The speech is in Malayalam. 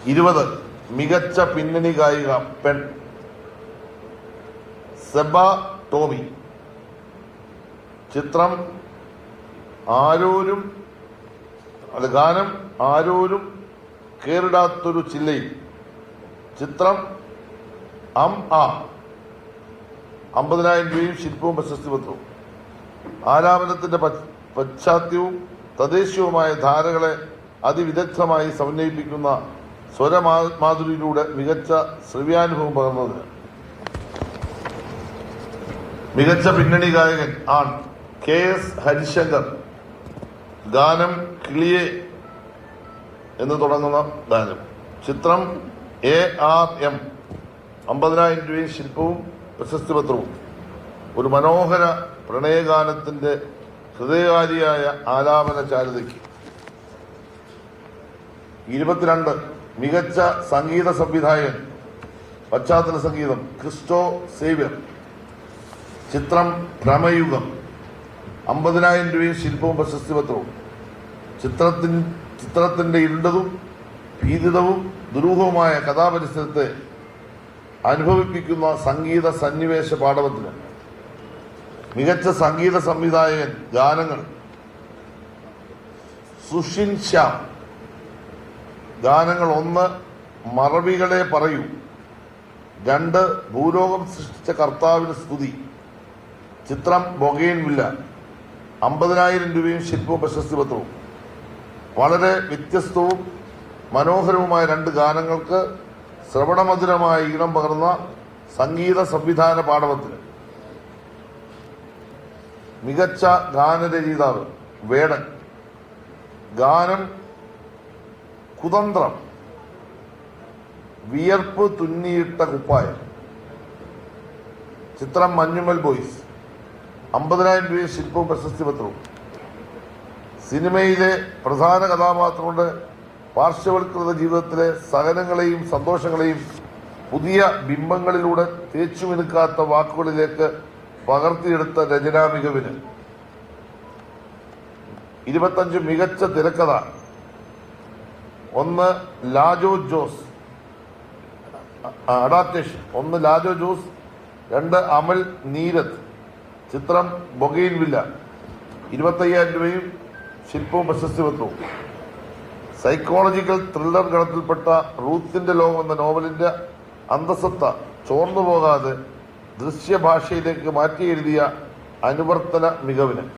20 മികച്ച പിന്നണി ഗായിക പെൺ സെബ ടോമി. ചിത്രം ഗാനം ആരോരും കേറിടാത്തൊരു ചില്ലയിൽ. ചിത്രം 50,000 രൂപയും ശില്പവും പ്രശസ്തി പത്രവും. ആലാപനത്തിന്റെ പശ്ചാത്തലവും തദ്ദേശീയവുമായ ധാരകളെ അതിവിദഗ്ധമായി സമന്വയിപ്പിക്കുന്ന സ്വരമാധുരിയിലൂടെ മികച്ച ശ്രവ്യാനുഭവം പകർന്നതിന് മികച്ച പിന്നണി ഗായകൻ ആൺ KS ഹരിശങ്കർ. ഗാനം കിളിയെ എന്ന് തുടങ്ങുന്ന ഗാനം. ചിത്രം ARM. 50,000 രൂപയും ശില്പവും പ്രശസ്തി പത്രവും. ഒരു മനോഹര പ്രണയഗാനത്തിന്റെ ഹൃദയകാരിയായ ആലാപന ചാരുതയ്ക്ക്. 22 മികച്ച സംഗീത സംവിധായകൻ പശ്ചാത്തല സംഗീതം ക്രിസ്റ്റോ സേവ്യർ. ചിത്രം ഭ്രമയുഗം. 50,000 രൂപയും ശില്പവും പ്രശസ്തി പത്രവും. ചിത്രത്തിന്റെ ഇരുണ്ടതും ഭീതിതവും ദുരൂഹവുമായ കഥാപരിസരത്തെ അനുഭവിപ്പിക്കുന്ന സംഗീത സന്നിവേശ പാടവത്തിന് മികച്ച സംഗീത സംവിധായകൻ. ഗാനങ്ങൾ സുഷിൻ ശ്യാം. ഗാനങ്ങൾ 1 മറവികളെ പറയൂ, 2 ഭൂലോകം സൃഷ്ടിച്ച കർത്താവിന് സ്തുതി. ചിത്രം ബൊഗെയിൻവില്ല. 50,000 രൂപയും ശില്പവും പ്രശസ്തി പത്രവും. വളരെ വ്യത്യസ്തവും മനോഹരവുമായ 2 ഗാനങ്ങൾക്ക് ശ്രവണമധുരമായ ഈണം പകർന്ന സംഗീത സംവിധാന പാടവത്തിന് മികച്ച ഗാനരചയിതാവ് വേടൻ. ഗാനം കുതന്ത്രം. വിയർപ്പ് തുന്നിയിട്ട കുപ്പായം. ചിത്രം മഞ്ഞുമൽ ബോയ്സ്. 50,000 രൂപയും ശില്പവും പ്രശസ്തി പത്രവും. സിനിമയിലെ പ്രധാന കഥാപാത്രങ്ങളുടെ പാർശ്വവൽകൃത ജീവിതത്തിലെ സഹനങ്ങളെയും സന്തോഷങ്ങളെയും പുതിയ ബിംബങ്ങളിലൂടെ തേച്ചുമിനുക്കാത്ത വാക്കുകളിലേക്ക് പകർത്തിയെടുത്ത രചനാ മികവിന്. 25 മികച്ച തിരക്കഥ. 1 ലാജോ ജോസ് അഡാപ്റ്റേഷൻ. 1 ലാജോ ജോസ്, 2 അമൽ നീരത്. ചിത്രം ബൊഗെയിൻവില്ല. 25,000 രൂപയും ശില്പവും പ്രശസ്തി പത്രവും. സൈക്കോളജിക്കൽ ത്രില്ലർ ഗണത്തിൽപ്പെട്ട റൂത്തിന്റെ ലോകം എന്ന നോവലിന്റെ അന്തസത്ത ചോർന്നുപോകാതെ ദൃശ്യഭാഷയിലേക്ക് മാറ്റി എഴുതിയ അനുവർത്തന മികവിന്